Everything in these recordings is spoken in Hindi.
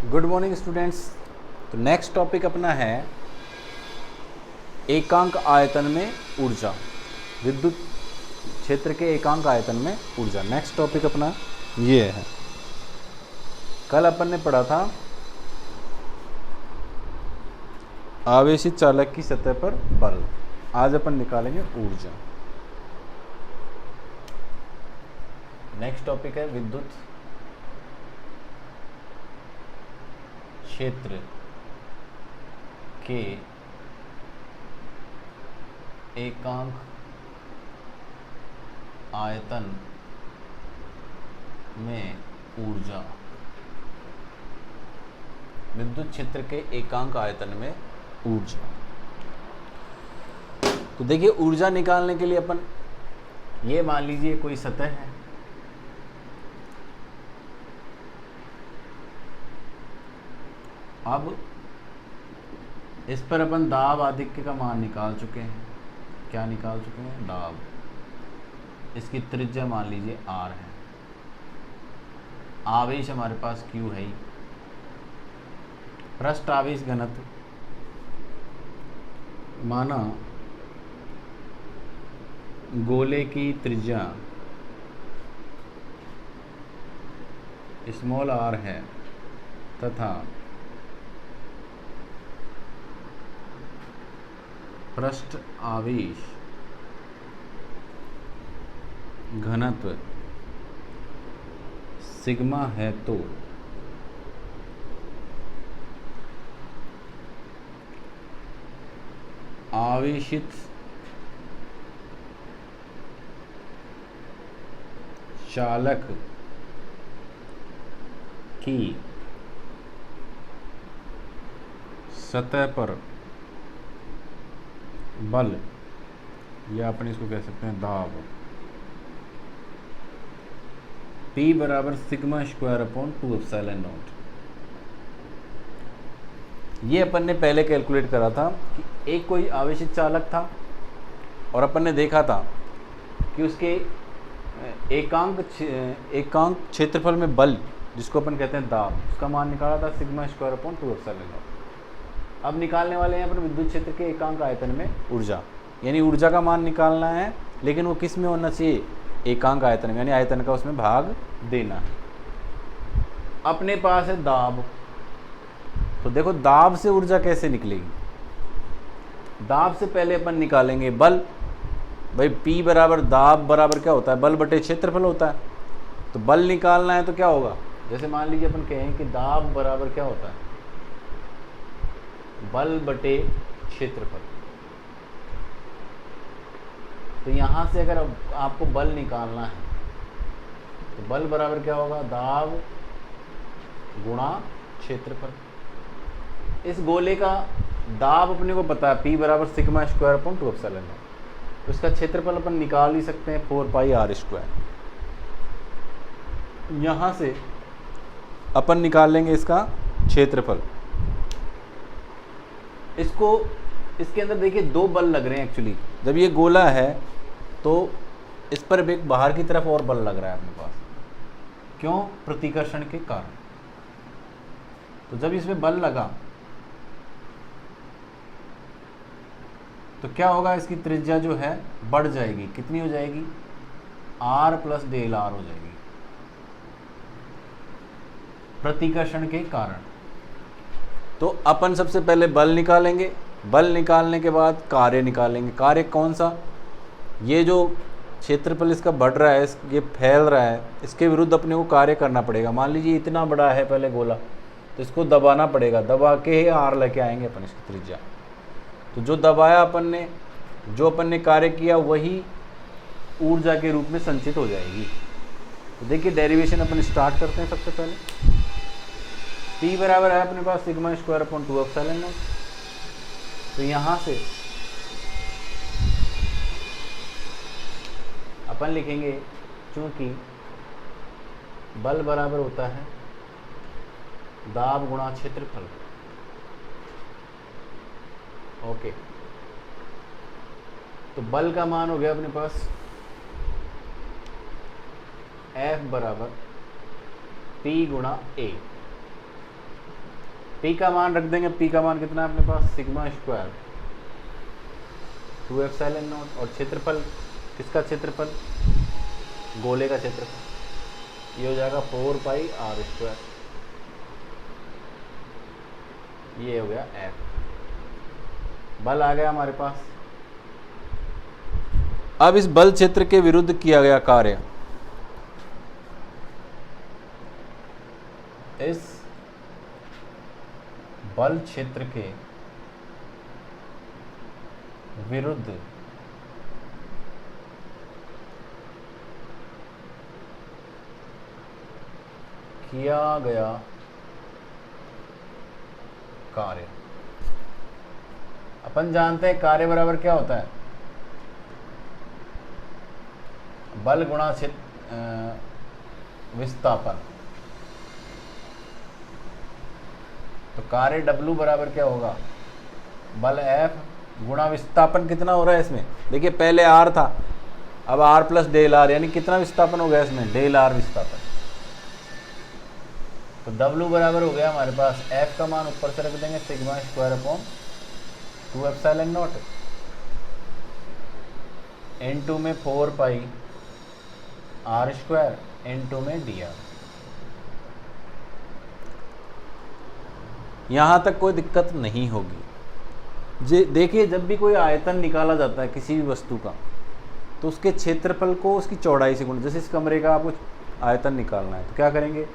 Good morning students. तो नेक्स्ट टॉपिक अपना है एकांक आयतन में ऊर्जा, विद्युत क्षेत्र के एकांक आयतन में ऊर्जा। नेक्स्ट टॉपिक अपना ये है। कल अपन ने पढ़ा था आवेशित चालक की सतह पर बल। आज अपन निकालेंगे ऊर्जा। नेक्स्ट टॉपिक है विद्युत क्षेत्र के एकांक आयतन में ऊर्जा। विद्युत क्षेत्र के एकांक आयतन में ऊर्जा। तो देखिए, ऊर्जा निकालने के लिए अपन ये मान लीजिए कोई सतह है, अब इस पर अपन दाब आधिक्य का मान निकाल चुके हैं। क्या निकाल चुके हैं? दाब। इसकी त्रिज्या मान लीजिए r है। आवेश हमारे पास q है ही। पृष्ठ आवेश घनत्व माना गोले की त्रिज्या स्मॉल r है तथा पृष्ठ आवेश घनत्व सिग्मा है, तो आवेशित चालक की सतह पर बल, या अपन इसको कह सकते हैं दाब, P बराबर sigma square upon 2 epsilon not. ये अपन ने पहले कैलकुलेट करा था कि एक कोई आवेशित चालक था और अपन ने देखा था कि उसके एकांक क्षेत्रफल में बल, जिसको अपन कहते हैं दाब, उसका मान निकाला था sigma square upon 2 epsilon not. अब निकालने वाले हैं अपन विद्युत क्षेत्र के एकांक आयतन में ऊर्जा, यानी ऊर्जा का मान निकालना है, लेकिन वो किस में होना चाहिए? एकांक आयतन में, यानी आयतन का उसमें भाग देना है। अपने पास है दाब, तो देखो दाब से ऊर्जा कैसे निकलेगी। दाब से पहले अपन निकालेंगे बल। भाई P बराबर दाब बराबर क्या होता है? बल बटे क्षेत्रफल होता है। तो बल निकालना है तो क्या होगा? जैसे मान लीजिए अपन कहें कि दाब बराबर क्या होता है? बल बटे क्षेत्रफल। तो यहां से अगर आपको बल निकालना है तो बल बराबर क्या होगा? दाब गुणा क्षेत्रफल। इस गोले का दाब अपने को पता है, P बराबर sigma square upon 2 epsilon naught. तो इसका क्षेत्रफल अपन निकाल ही सकते हैं, 4 पाई r स्क्वायर। यहां से अपन निकाल लेंगे इसका क्षेत्रफल। इसके अंदर देखिए दो बल लग रहे हैं एक्चुअली। जब ये गोला है तो इस पर एक बाहर की तरफ और बल लग रहा है अपने पास। क्यों? प्रतिकर्षण के कारण। तो जब इसमें बल लगा तो क्या होगा? इसकी त्रिज्या जो है बढ़ जाएगी। कितनी हो जाएगी? r प्लस डेल r हो जाएगी, प्रतिकर्षण के कारण। तो अपन सबसे पहले बल निकालेंगे। बल निकालने के बाद कार्य निकालेंगे। कार्य कौन सा? ये जो क्षेत्रफल इसका बढ़ रहा है, ये फैल रहा है, इसके विरुद्ध अपने को कार्य करना पड़ेगा। मान लीजिए इतना बड़ा है पहले गोला, तो इसको दबाना पड़ेगा। दबा के ही r लेके आएंगे अपन इसकी त्रिज्या। तो जो दबाया अपन ने, जो अपन ने कार्य किया, वही ऊर्जा के रूप में संचित हो जाएगी। तो देखिए डेरिवेशन अपन स्टार्ट करते हैं। सबसे पहले P बराबर है अपने पास sigma square upon 2 epsilon naught. तो यहाँ से अपन लिखेंगे, चूंकि बल बराबर होता है दाब गुणा क्षेत्रफल। ओके, तो बल का मान हो गया अपने पास F बराबर P गुणा A। पी का मान रख देंगे, पी का मान कितना है अपने पास, सिग्मा स्क्वायर 2 एप्सिलॉन नॉट, और क्षेत्रफल किसका क्षेत्रफल, गोले का क्षेत्रफल, ये हो जाएगा 4 पाई आर स्क्वायर, ये हो गया एफ। बल आ गया हमारे पास। अब इस बल क्षेत्र के विरुद्ध किया गया कार्य, इस बल क्षेत्र के विरुद्ध किया गया कार्य, अपन जानते हैं कार्य बराबर क्या होता है, बल गुणा विस्थापन। तो कार्य W बराबर क्या होगा, बल F गुणा विस्थापन कितना हो रहा है इसमें, देखिए पहले R था, अब R प्लस डेल R, यानी कितना विस्थापन हो गया इसमें, डेल R विस्थापन। तो W बराबर हो गया हमारे पास, F का मान ऊपर से रख देंगे sigma square upon 2 epsilon not, N2 में 4 पाई R स्क्वायर, N2 में dr। यहाँ तक कोई दिक्कत नहीं होगी। देखिए जब भी कोई आयतन निकाला जाता है किसी भी वस्तु का, तो उसके क्षेत्रफल को उसकी चौड़ाई से गुणा, जैसे इस कमरे का आपको आयतन निकालना है तो क्या करेंगे,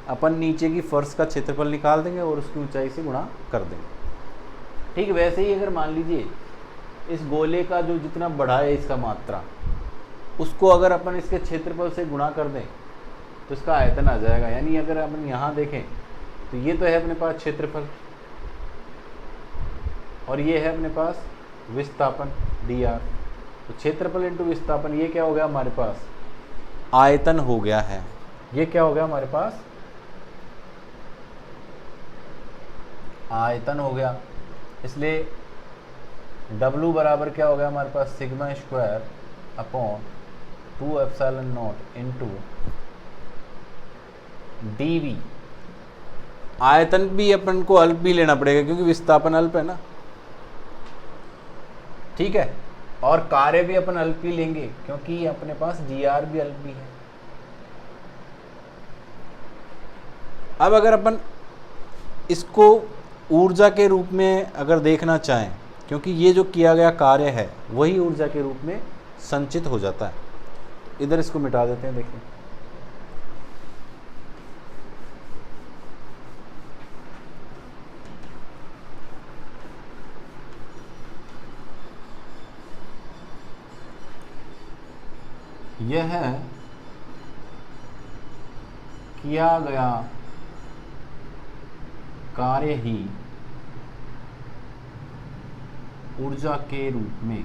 अपन नीचे की फर्श का क्षेत्रफल निकाल देंगे और उसकी ऊंचाई से गुणा कर देंगे। ठीक वैसे ही अगर मान लीजिए इस गोले का जो जितना बड़ा है इसका मात्रा, उसको अगर अपन इसके क्षेत्रफल से गुणा कर दें तो इसका आयतन आ जाएगा। यानी अगर अपन यहाँ देखें तो ये तो है अपने पास क्षेत्रफल, और ये है अपने पास विस्थापन dr। तो क्षेत्रफल इंटू विस्थापन, ये क्या हो गया हमारे पास, आयतन हो गया है। ये क्या हो गया हमारे पास, आयतन हो गया। इसलिए W बराबर क्या हो गया हमारे पास, sigma square upon 2 epsilon naught into dV। आयतन भी अपन को अल्प भी लेना पड़ेगा क्योंकि विस्थापन अल्प है ना, ठीक है, और कार्य भी अपन अल्प ही लेंगे क्योंकि अपने पास dr भी अल्प भी है। अब अगर अपन इसको ऊर्जा के रूप में अगर देखना चाहें, क्योंकि ये जो किया गया कार्य है वही ऊर्जा के रूप में संचित हो जाता है, इधर इसको मिटा देते हैं। देखिए यह किया गया कार्य ही ऊर्जा के रूप में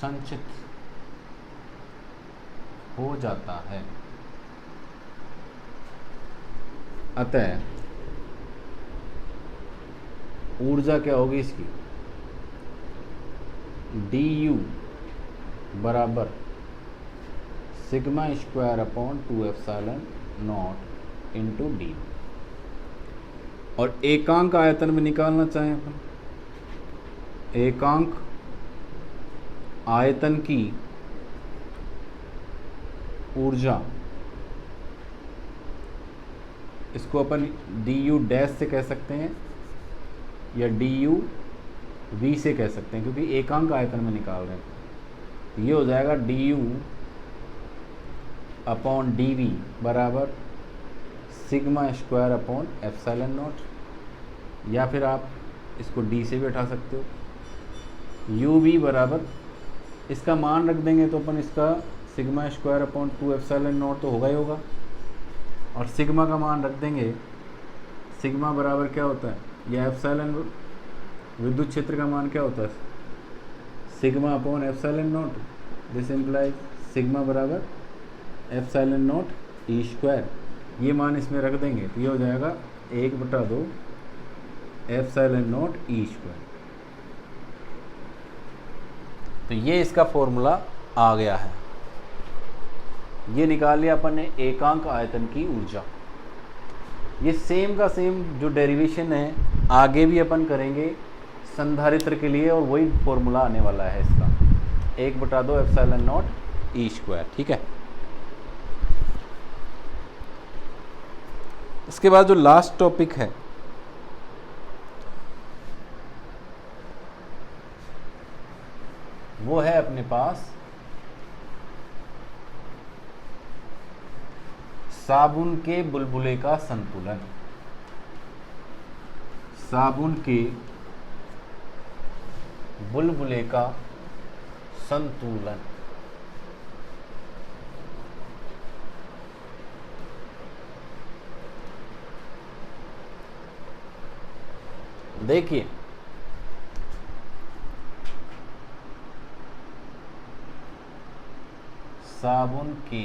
संचित हो जाता है। अतः ऊर्जा क्या होगी इसकी, du बराबर sigma square upon 2 epsilon naught into D. और एकांक आयतन में निकालना चाहें अपन, एकांक आयतन की ऊर्जा, इसको अपन du डैश से कह सकते हैं या du v से कह सकते हैं क्योंकि एकांक आयतन में निकाल रहे हैं। ये हो जाएगा du अपॉन dv बराबर sigma square upon epsilon not, या फिर आप इसको d से भी उठा सकते हो। uv बराबर इसका मान रख देंगे तो अपन इसका sigma square upon 2 epsilon naught तो होगा ही होगा, और सिग्मा का मान रख देंगे, सिग्मा बराबर क्या होता है, यह एप्सिलॉन विद्युत क्षेत्र का मान क्या होता है, sigma upon epsilon not. This implies sigma बराबर एप्सिलॉन नॉट ई स्क्वायर। ये मान इसमें रख देंगे तो ये हो जाएगा 1/2 एप्सिलॉन नॉट ई स्क्वायर। तो ये इसका फॉर्मूला आ गया है। ये निकाल लिया अपन ने एकांक आयतन की ऊर्जा। ये सेम का सेम जो डेरिवेशन है आगे भी अपन करेंगे संधारित्र के लिए, और वही फॉर्मूला आने वाला है इसका, 1/2 एप्सिलॉन नॉट ई स्क्वायर। ठीक है, इसके बाद जो लास्ट टॉपिक है वो है अपने पास साबुन के बुलबुले का संतुलन। साबुन के बुलबुले का संतुलन। देखिए, साबुन के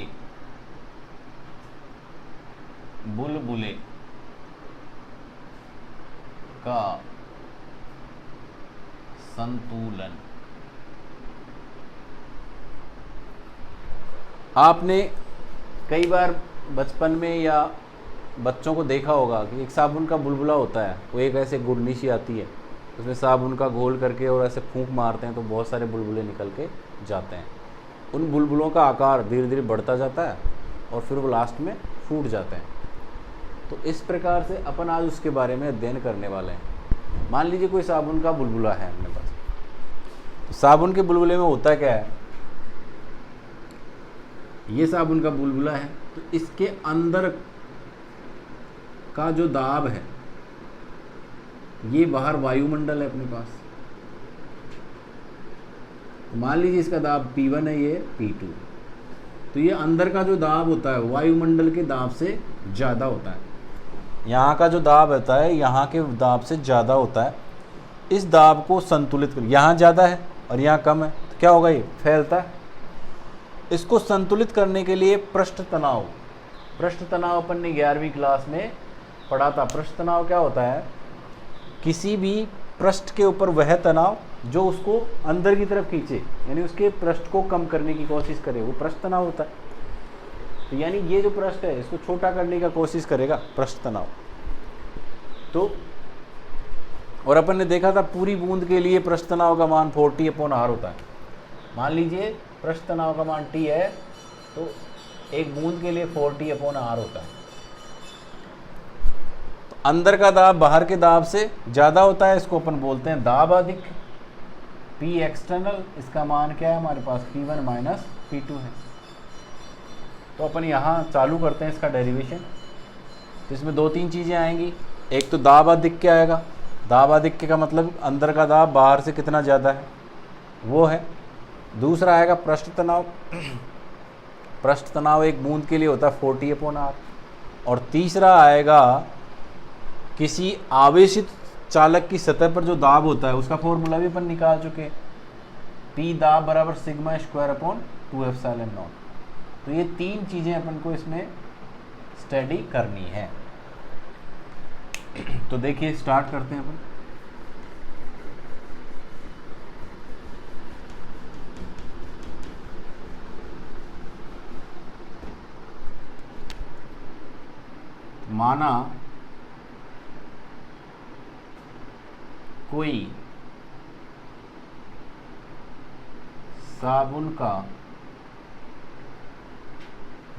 बुलबुले का संतुलन। आपने कई बार बचपन में या बच्चों को देखा होगा कि एक साबुन का बुलबुला होता है, वो एक ऐसे गुडनी सी आती है, उसमें साबुन का घोल करके और ऐसे फूंक मारते हैं तो बहुत सारे बुलबुले निकल के जाते हैं। उन बुलबुलों का आकार धीरे धीरे बढ़ता जाता है और फिर वो लास्ट में फूट जाते हैं। तो इस प्रकार से अपन आज उसके बारे में अध्ययन करने वाले हैं। मान लीजिए कोई साबुन का बुलबुला है अपने पास, तो साबुन के बुलबुले में होता क्या है, ये साबुन का बुलबुला है, तो इसके अंदर का जो दाब है, ये बाहर वायुमंडल है अपने पास। मान लीजिए इसका दाब P1 है, ये P2, तो ये अंदर का जो दाब होता है वायुमंडल के दाब से ज़्यादा होता है। यहाँ का जो दाब होता है यहाँ के दाब से ज़्यादा होता है। इस दाब को संतुलित कर, यहाँ ज़्यादा है और यहाँ कम है, तो क्या होगा, ये फैलता है। इसको संतुलित करने के लिए पृष्ठ तनाव, पृष्ठ तनाव अपन ने 11वीं क्लास में पढ़ा था। पृष्ठ तनाव क्या होता है, किसी भी पृष्ठ के ऊपर वह तनाव जो उसको अंदर की तरफ खींचे, यानी उसके पृष्ठ को कम करने की कोशिश करे, वो पृष्ठ तनाव होता है। तो यानी ये जो पृष्ठ है इसको छोटा करने का कोशिश करेगा पृष्ठ तनाव। तो और अपन ने देखा था पूरी बूंद के लिए पृष्ठ तनाव का मान 40/r होता है। मान लीजिए पृष्ठ तनाव का मान T है, तो एक बूंद के लिए 40/r होता है। तो अंदर का दाब बाहर के दाब से ज़्यादा होता है, इसको अपन बोलते हैं दाब अधिक। P एक्सटर्नल, इसका मान क्या है हमारे पास, P1 माइनस P2 है। तो अपन यहाँ चालू करते हैं इसका डेरिवेशन। तो इसमें 2-3 चीज़ें आएंगी। एक तो दाब अधिक्य आएगा, दाब अधिक्य का मतलब अंदर का दाब बाहर से कितना ज़्यादा है वो है। दूसरा आएगा पृष्ठ तनाव, पृष्ठ तनाव एक बूंद के लिए होता है 40/r। और तीसरा आएगा किसी आवेशित चालक की सतह पर जो दाब होता है, उसका फॉर्मूला भी अपन निकाल चुके हैं, P दाब बराबर σ²/2ε0। तो ये 3 चीज़ें अपन को इसमें स्टडी करनी है। तो देखिए स्टार्ट करते हैं अपन। माना कोई साबुन का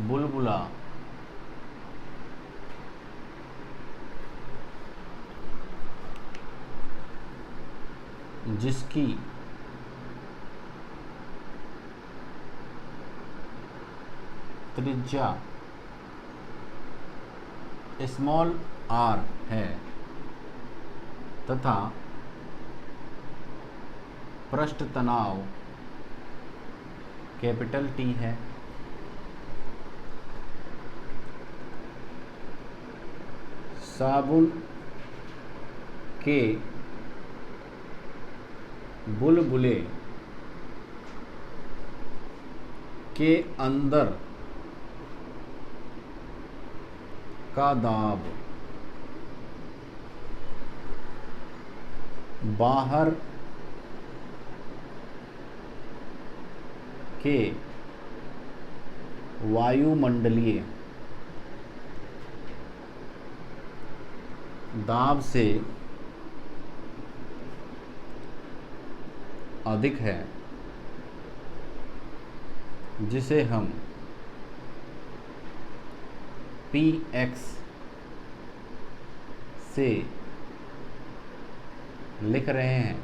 बुलबुला जिसकी त्रिज्या स्मॉल r है तथा पृष्ठ तनाव कैपिटल T है, साबुन के बुलबुले के अंदर का दाब बाहर के वायुमंडलीय दाब से अधिक है, जिसे हम Px से लिख रहे हैं,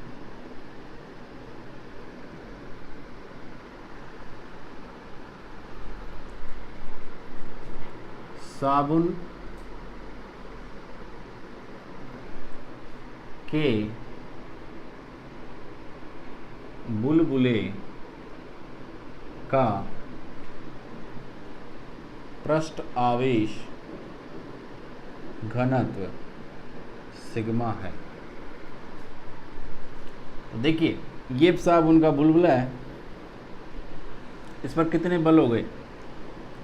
साबुन के बुलबुले का पृष्ठ आवेश घनत्व सिग्मा है। देखिए ये साबुन का बुलबुला है, इस पर कितने बल हो गए,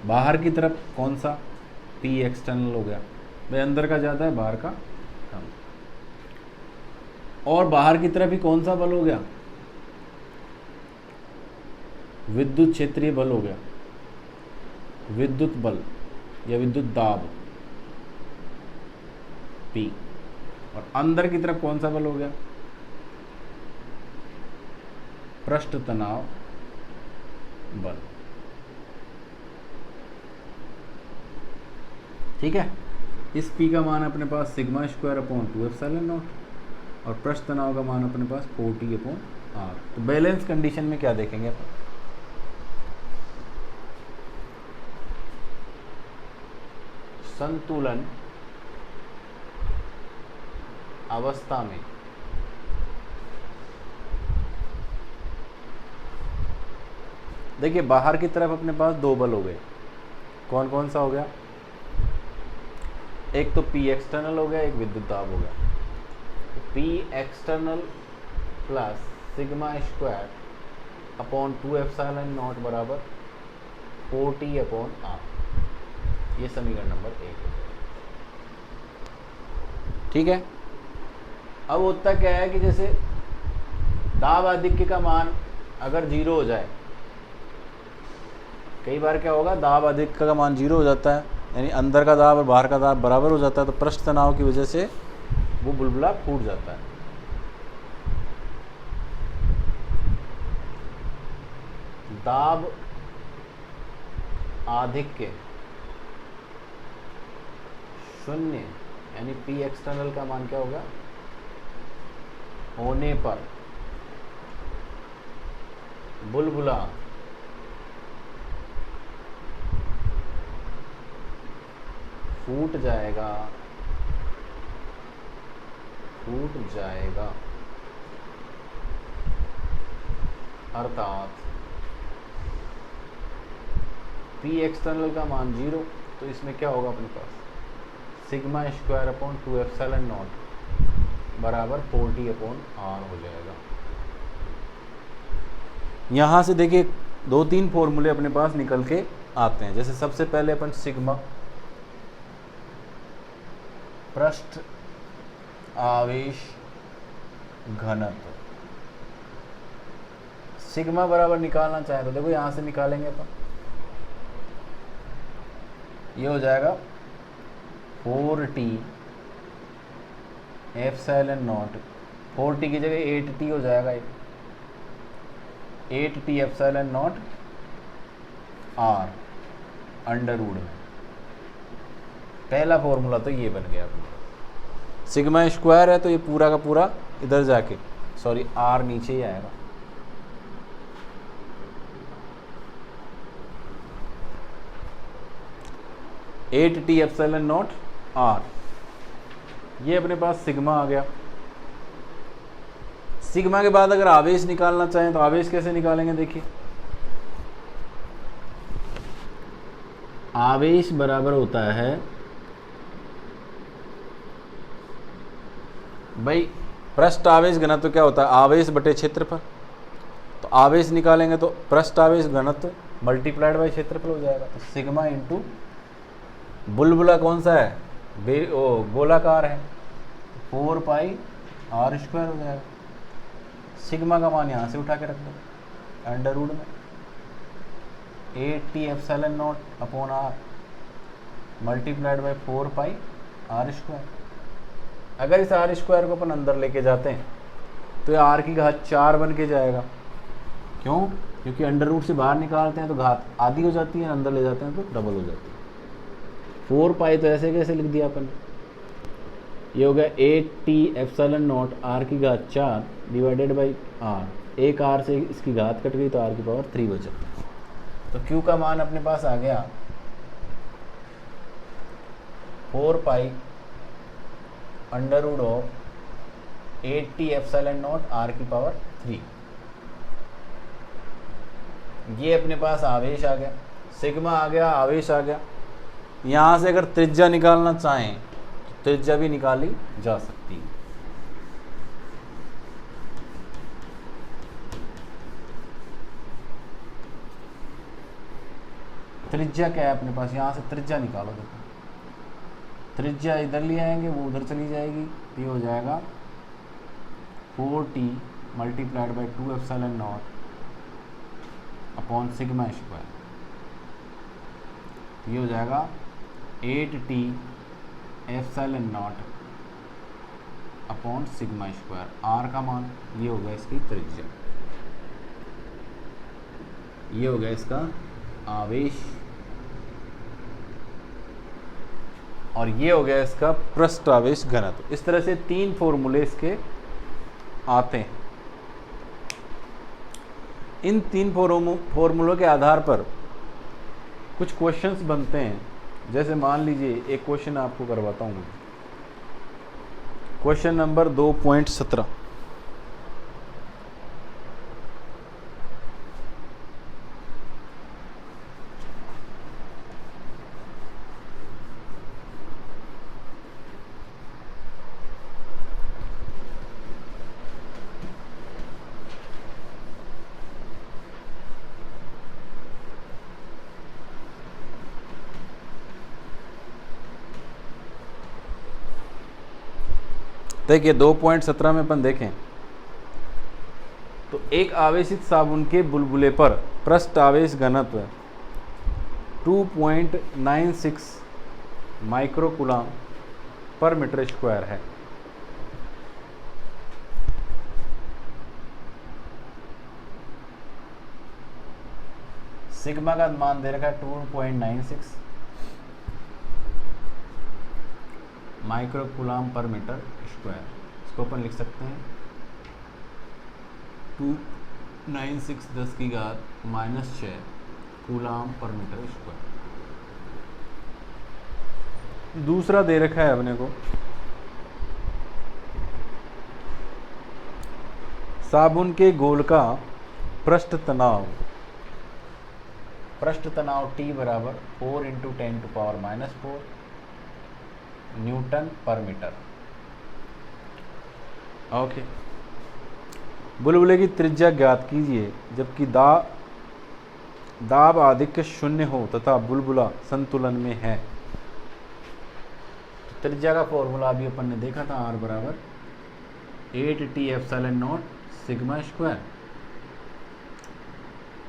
बाहर की तरफ कौन सा, P एक्सटर्नल हो गया भाई, अंदर का ज़्यादा है बाहर का कम, और बाहर की तरफ ही कौन सा बल हो गया, विद्युत क्षेत्रीय बल हो गया, विद्युत बल या विद्युत दाब P, और अंदर की तरफ कौन सा बल हो गया, पृष्ठ तनाव बल। ठीक है, इस P का मान अपने पास sigma square upon 2 epsilon naught और पृष्ठ तनाव का मान अपने पास 4T अपॉन R। तो बैलेंस कंडीशन में क्या देखेंगे अपन, संतुलन अवस्था में देखिए बाहर की तरफ अपने पास दो बल हो गए, कौन कौन सा हो गया, एक तो P एक्सटर्नल हो गया, एक विद्युत दाब हो गया। तो P external plus sigma square upon 2 epsilon naught बराबर 4T अपॉन R, ये समीकरण नंबर 1 है। ठीक है, अब होता क्या है कि जैसे दाब आधिक्य का मान अगर 0 हो जाए, कई बार क्या होगा, दाब आधिक्य का मान 0 हो जाता है, यानी अंदर का दाब और बाहर का दाब बराबर हो जाता है, तो पृष्ठ तनाव की वजह से वो बुलबुला फूट जाता है। दाब आधिक्य 0 यानी P एक्सटर्नल का मान क्या होगा, होने पर बुलबुला फूट जाएगा, अर्थात P एक्सटर्नल का मान 0, तो इसमें क्या होगा अपने पास, sigma square upon 2 epsilon naught बराबर 4T अपॉन R हो जाएगा। यहाँ से देखिए 2-3 फॉर्मूले अपने पास निकल के आते हैं। जैसे सबसे पहले अपन सिग्मा पृष्ठ आवेश घनत्व, सिग्मा बराबर निकालना चाहें तो देखो यहाँ से निकालेंगे अपन, ये हो जाएगा 4T एप्सिलॉन नॉट, 4T की जगह 8T हो जाएगा, 8T epsilon naught R under root में। पहला फॉर्मूला तो ये बन गया अपना, सिग्मा स्क्वायर है तो ये पूरा का पूरा इधर जाके, सॉरी R नीचे ही आएगा, at T epsilon naught R, ये अपने पास सिग्मा आ गया। सिग्मा के बाद अगर आवेश निकालना चाहें तो आवेश कैसे निकालेंगे, देखिए आवेश बराबर होता है भाई पृष्ठ आवेश घनत्व, क्या होता है आवेश बटे क्षेत्रफल, तो आवेश निकालेंगे तो पृष्ठ आवेश घनत्व मल्टीप्लाइड बाई क्षेत्रफल हो जाएगा। तो सिग्मा इंटू बुलबुला कौन सा है, गोलाकार है, 4 पाई R स्क्वायर हो जाएगा। सिग्मा का मान यहाँ से उठा के रख दो अंडर रूट में, 8t upon R multiplied by 4 pi R square. अगर इस आर स्क्वायर को अपन अंदर लेके जाते हैं तो ये आर की घात 4 बन के जाएगा। क्यों? क्योंकि अंडर रूट से बाहर निकालते हैं तो घात आधी हो जाती है, अंदर ले जाते हैं तो डबल हो जाती है। 4 पाई तो ऐसे कैसे लिख दिया अपन, ये हो गया 8t आर की घात 4 डिवाइडेड बाई आर। एक आर से इसकी घात कट गई तो आर की पावर 3 बचा। तो Q का मान अपने पास आ गया 4 pi under root of 8t R की पावर 3। ये अपने पास आवेश आ गया, सिग्मा आ गया, आवेश आ गया। यहाँ से अगर त्रिज्या निकालना चाहें तो त्रिज्या भी निकाली जा सकती है। त्रिज्या क्या है अपने पास, यहाँ से त्रिज्या निकालो। देखो त्रिज्या इधर ले आएंगे, वो उधर चली जाएगी, ये हो जाएगा 4t multiplied by 2 upon sigma square. ये हो जाएगा 8t upon sigma square. Are का मान ये हो गया इसकी त्रिज्या, ये हो गया इसका आवेश, और ये हो गया इसका पृष्ठ आवेश घनत्व। इस तरह से 3 फॉर्मूले इसके आते हैं। इन 3 फॉर्मूलों के आधार पर कुछ क्वेश्चंस बनते हैं। जैसे मान लीजिए एक क्वेश्चन आपको करवाता हूँ, क्वेश्चन नंबर 2.17। देखिए 2.17 में अपन देखें तो एक आवेशित साबुन के बुलबुले पर पृष्ठ आवेश घनत्व 2.96 माइक्रोकूलम पर मीटर स्क्वायर है। सिग्मा का मान दे रखा है 2.96 माइक्रोकूलम पर मीटर स्क्वायर। इसको अपन लिख सकते हैं 296 10 की घात -6 कूलम पर मीटर स्क्वायर। दूसरा दे रखा है अपने को साबुन के गोल का पृष्ठ तनाव T बराबर 4 × 10⁻⁻4 न्यूटन पर मीटर। ओके, बुलबुले की त्रिज्या ज्ञात कीजिए जबकि दाब आधिक्य 0 हो तथा बुलबुला संतुलन में है। तो त्रिज्या का फॉर्मूला अभी अपन ने देखा था, R बराबर 8t सिग्मा स्क्वायर।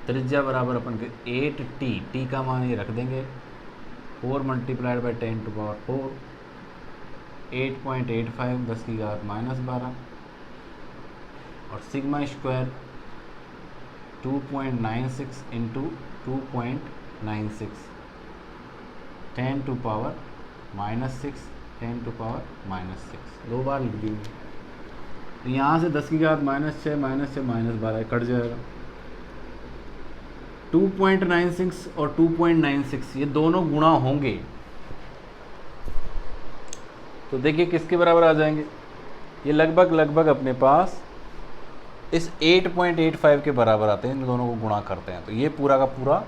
त्रिज्या बराबर अपन के 8t का मान ये रख देंगे 4 × 10⁻⁴ 8.85 10 की घात -12 और सिग्मा स्क्वायर 2.96 × 2.96 10⁻⁻6 10⁻⁻6 दो बार लिख दी। तो यहाँ से 10 की घात -6 -12 कट जाएगा। 2.96 और 2.96 ये दोनों गुणा होंगे तो देखिए किसके बराबर आ जाएंगे, ये लगभग अपने पास इस 8.85 के बराबर आते हैं। इन दोनों को गुणा करते हैं तो ये पूरा का पूरा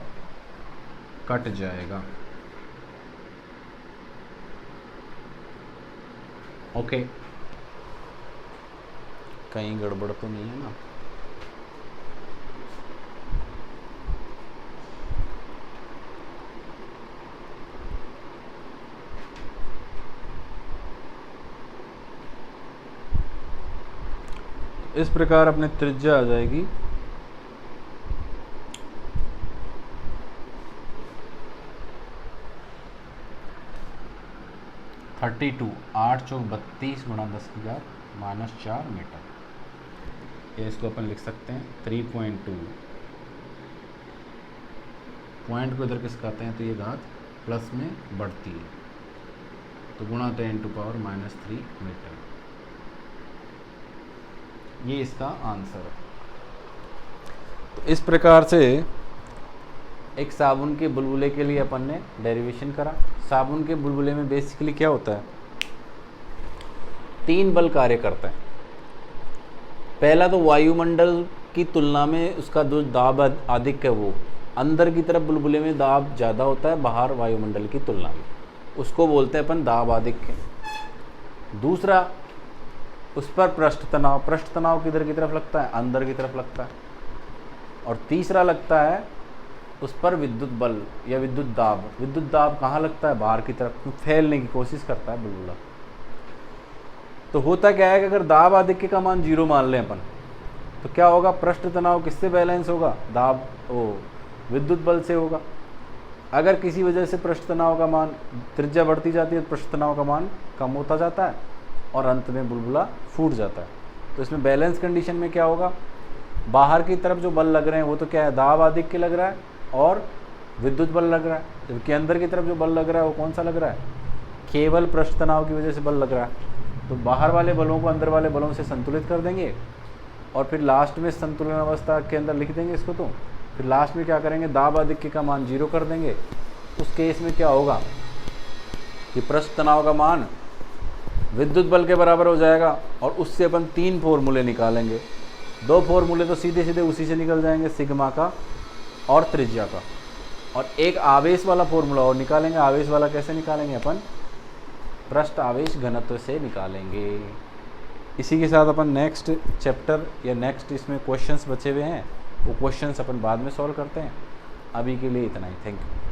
कट जाएगा। ओके, कहीं गड़बड़ तो नहीं है ना। इस प्रकार अपने त्रिज्या आ जाएगी 32 8 चौक 32 गुणा 10⁻⁻⁴ मीटर। ये इसको अपन लिख सकते हैं 3.2। पॉइंट को इधर किसका आते हैं तो ये घात प्लस में बढ़ती है, तो गुणा 10⁻³ मीटर। ये इसका आंसर है। तो इस प्रकार से एक साबुन के बुलबुले के लिए अपन ने डेरिवेशन करा। साबुन के बुलबुले में बेसिकली क्या होता है, 3 बल कार्य करते हैं। पहला तो वायुमंडल की तुलना में उसका जो दाब अधिक है वो अंदर की तरफ बुलबुले में दाब ज़्यादा होता है बाहर वायुमंडल की तुलना में, उसको बोलते हैं अपन दाब आधिक्य। दूसरा, उस पर पृष्ठ तनाव किधर की तरफ लगता है, अंदर की तरफ लगता है। और तीसरा लगता है उस पर विद्युत बल या विद्युत दाब कहाँ लगता है, बाहर की तरफ, फैलने की कोशिश करता है बुलबुला। तो होता क्या है कि अगर दाब आधिक्य का मान 0 मान लें अपन, तो क्या होगा, पृष्ठ तनाव किससे बैलेंस होगा, दाब विद्युत बल से होगा। अगर किसी वजह से पृष्ठ तनाव का मान, त्रिज्या बढ़ती जाती है तो पृष्ठ तनाव का मान कम होता जाता है और अंत में बुलबुला फूट जाता है। तो इसमें बैलेंस कंडीशन में क्या होगा, बाहर की तरफ जो बल लग रहे हैं वो तो क्या है, दाब आधिक्य लग रहा है और विद्युत बल लग रहा है, जबकि अंदर की तरफ जो बल लग रहा है वो कौन सा लग रहा है, केवल पृष्ठ तनाव की वजह से बल लग रहा है। तो बाहर वाले बलों को अंदर वाले बलों से संतुलित कर देंगे और फिर लास्ट में संतुलन अवस्था के अंदर लिख देंगे इसको। तो फिर लास्ट में क्या करेंगे, दाब आधिक्य का मान 0 कर देंगे। उस केस में क्या होगा कि पृष्ठ तनाव का मान विद्युत बल के बराबर हो जाएगा और उससे अपन 3 फॉर्मूले निकालेंगे। 2 फॉर्मूले तो सीधे सीधे उसी से निकल जाएंगे, सिग्मा का और त्रिज्या का, और एक आवेश वाला फॉर्मूला और निकालेंगे। आवेश वाला कैसे निकालेंगे अपन, पृष्ठ आवेश घनत्व से निकालेंगे। इसी के साथ अपन नेक्स्ट चैप्टर या नेक्स्ट इसमें क्वेश्चंस बचे हुए हैं, वो क्वेश्चंस अपन बाद में सॉल्व करते हैं। अभी के लिए इतना ही, थैंक यू।